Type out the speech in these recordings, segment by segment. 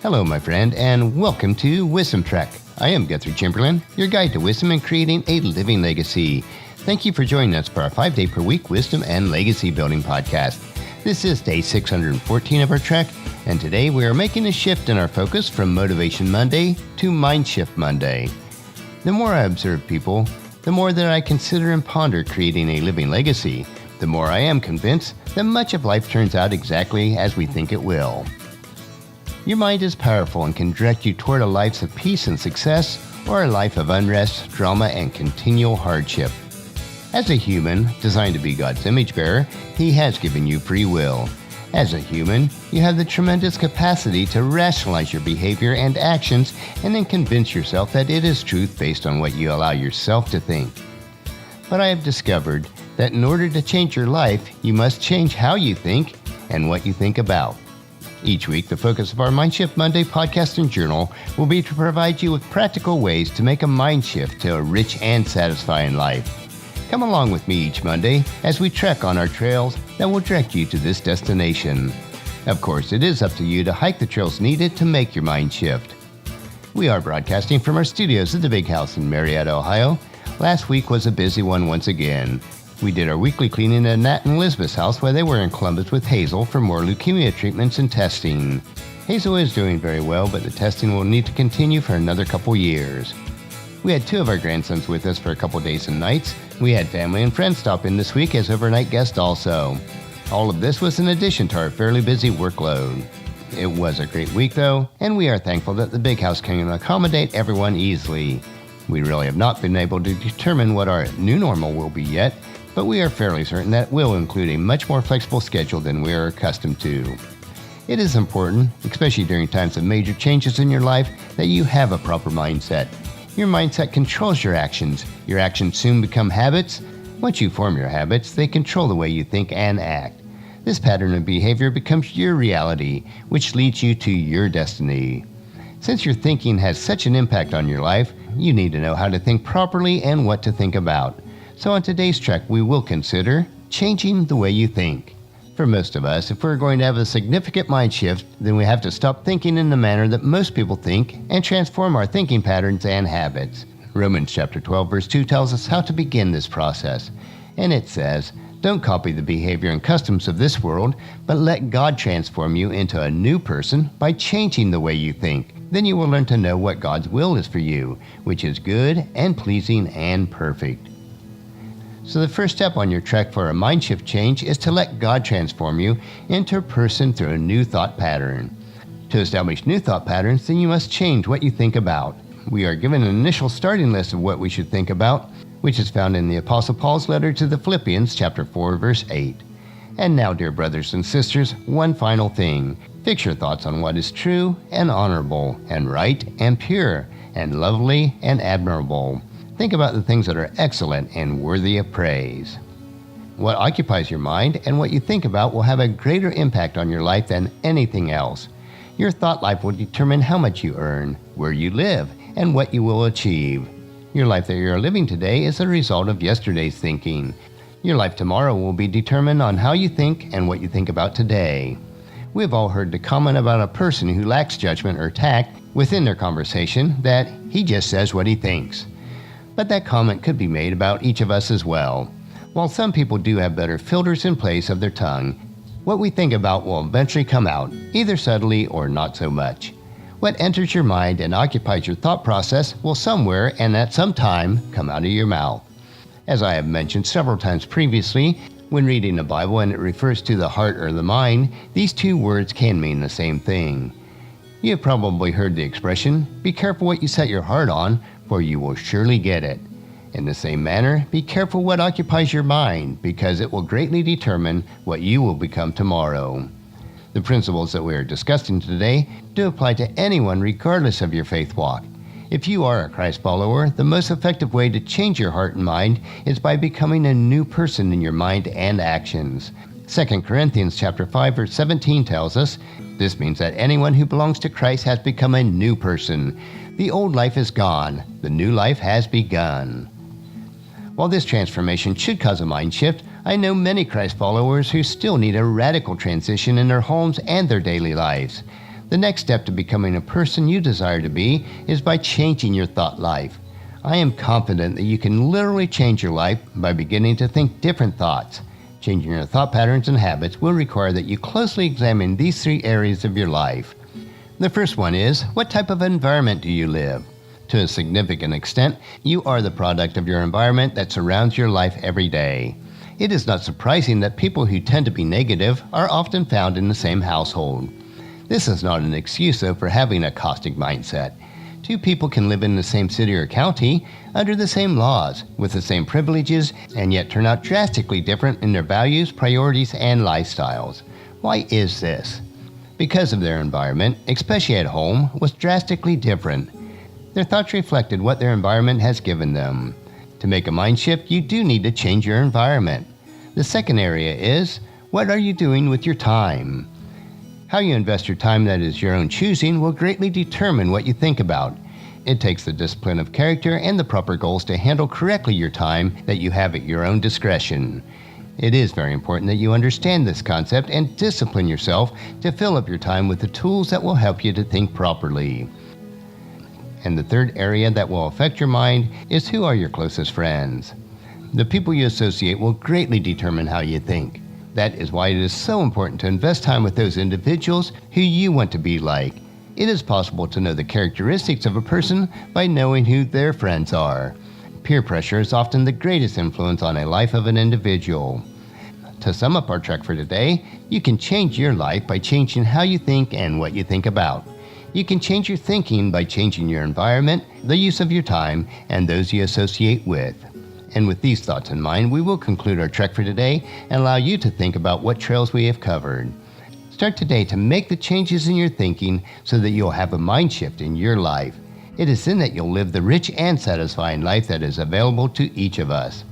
Hello, my friend, and welcome to Wisdom Trek. I am Guthrie Chamberlain, your guide to wisdom and creating a living legacy. Thank you for joining us for our 5-day-per-week wisdom and legacy building podcast. This is day 614 of our trek, and today we are making a shift in our focus from Motivation Monday to Mindshift Monday. The more I observe people, the more that I consider and ponder creating a living legacy, the more I am convinced that much of life turns out exactly as we think it will. Your mind is powerful and can direct you toward a life of peace and success, or a life of unrest, drama, and continual hardship. As a human, designed to be God's image bearer, He has given you free will. As a human, you have the tremendous capacity to rationalize your behavior and actions and then convince yourself that it is truth based on what you allow yourself to think. But I have discovered that in order to change your life, you must change how you think and what you think about. Each week, the focus of our Mindshift Monday podcast and journal will be to provide you with practical ways to make a mind shift to a rich and satisfying life. Come along with me each Monday as we trek on our trails that will direct you to this destination. Of course, it is up to you to hike the trails needed to make your mind shift. We are broadcasting from our studios at the Big House in Marietta, Ohio. Last week was a busy one once again. We did our weekly cleaning at Nat and Elizabeth's house while they were in Columbus with Hazel for more leukemia treatments and testing. Hazel is doing very well, but the testing will need to continue for another couple years. We had 2 of our grandsons with us for a couple days and nights. We had family and friends stop in this week as overnight guests also. All of this was in addition to our fairly busy workload. It was a great week though, and we are thankful that the Big House can accommodate everyone easily. We really have not been able to determine what our new normal will be yet, but we are fairly certain that it will include a much more flexible schedule than we are accustomed to. It is important, especially during times of major changes in your life, that you have a proper mindset. Your mindset controls your actions. Your actions soon become habits. Once you form your habits, they control the way you think and act. This pattern of behavior becomes your reality, which leads you to your destiny. Since your thinking has such an impact on your life, you need to know how to think properly and what to think about. So on today's trek, we will consider changing the way you think. For most of us, if we're going to have a significant mind shift, then we have to stop thinking in the manner that most people think and transform our thinking patterns and habits. Romans chapter 12 verse 2 tells us how to begin this process. And it says, "Don't copy the behavior and customs of this world, but let God transform you into a new person by changing the way you think. Then you will learn to know what God's will is for you, which is good and pleasing and perfect." So the first step on your trek for a mind shift change is to let God transform you into a person through a new thought pattern. To establish new thought patterns, then you must change what you think about. We are given an initial starting list of what we should think about, which is found in the Apostle Paul's letter to the Philippians, chapter 4, verse 8. And now, dear brothers and sisters, one final thing. Fix your thoughts on what is true and honorable and right and pure and lovely and admirable. Think about the things that are excellent and worthy of praise. What occupies your mind and what you think about will have a greater impact on your life than anything else. Your thought life will determine how much you earn, where you live, and what you will achieve. Your life that you are living today is a result of yesterday's thinking. Your life tomorrow will be determined on how you think and what you think about today. We have all heard the comment about a person who lacks judgment or tact within their conversation that he just says what he thinks. But that comment could be made about each of us as well. While some people do have better filters in place of their tongue, what we think about will eventually come out, either subtly or not so much. What enters your mind and occupies your thought process will somewhere and at some time come out of your mouth. As I have mentioned several times previously, when reading the Bible and it refers to the heart or the mind, these two words can mean the same thing. You have probably heard the expression, "Be careful what you set your heart on, for you will surely get it." In the same manner, be careful what occupies your mind, because it will greatly determine what you will become tomorrow. The principles that we are discussing today do apply to anyone regardless of your faith walk. If you are a Christ follower, the most effective way to change your heart and mind is by becoming a new person in your mind and actions. 2 Corinthians chapter 5 verse 17 tells us, "This means that anyone who belongs to Christ has become a new person. The old life is gone. The new life has begun." While this transformation should cause a mind shift, I know many Christ followers who still need a radical transition in their homes and their daily lives. The next step to becoming a person you desire to be is by changing your thought life. I am confident that you can literally change your life by beginning to think different thoughts. Changing your thought patterns and habits will require that you closely examine these 3 areas of your life. The first one is, what type of environment do you live? To a significant extent, you are the product of your environment that surrounds your life every day. It is not surprising that people who tend to be negative are often found in the same household. This is not an excuse, though, for having a caustic mindset. 2 people can live in the same city or county under the same laws, with the same privileges, and yet turn out drastically different in their values, priorities, and lifestyles. Why is this? Because of their environment, especially at home, was drastically different. Their thoughts reflected what their environment has given them. To make a mind shift, you do need to change your environment. The second area is, what are you doing with your time? How you invest your time that is your own choosing will greatly determine what you think about. It takes the discipline of character and the proper goals to handle correctly your time that you have at your own discretion. It is very important that you understand this concept and discipline yourself to fill up your time with the tools that will help you to think properly. And the third area that will affect your mind is, who are your closest friends? The people you associate will greatly determine how you think. That is why it is so important to invest time with those individuals who you want to be like. It is possible to know the characteristics of a person by knowing who their friends are. Peer pressure is often the greatest influence on a life of an individual. To sum up our trek for today, you can change your life by changing how you think and what you think about. You can change your thinking by changing your environment, the use of your time, and those you associate with. And with these thoughts in mind, we will conclude our trek for today and allow you to think about what trails we have covered. Start today to make the changes in your thinking so that you'll have a mind shift in your life. It is then that you'll live the rich and satisfying life that is available to each of us.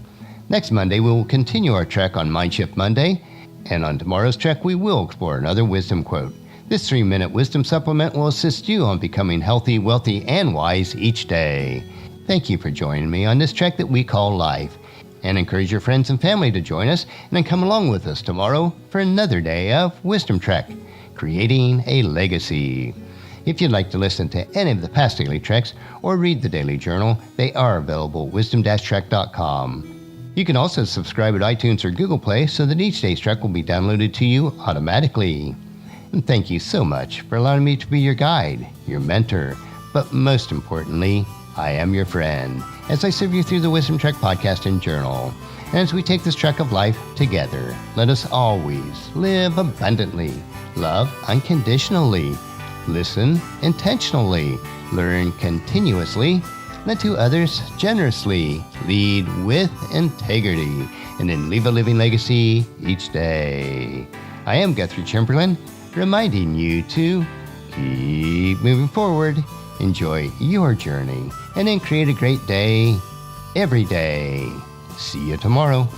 Next Monday, we will continue our trek on Mindshift Monday, and on tomorrow's trek, we will explore another wisdom quote. This 3-minute wisdom supplement will assist you on becoming healthy, wealthy, and wise each day. Thank you for joining me on this trek that we call life, and encourage your friends and family to join us and then come along with us tomorrow for another day of Wisdom Trek, creating a legacy. If you'd like to listen to any of the past daily treks or read the daily journal, they are available at wisdom-trek.com. You can also subscribe at iTunes or Google Play so that each day's trek will be downloaded to you automatically. And thank you so much for allowing me to be your guide, your mentor, but most importantly, I am your friend as I serve you through the Wisdom Trek podcast and journal. And as we take this trek of life together, let us always live abundantly, love unconditionally, listen intentionally, learn continuously, lend to others generously, lead with integrity, and then leave a living legacy each day. I am Guthrie Chamberlain, reminding you to keep moving forward, enjoy your journey, and then create a great day every day. See you tomorrow.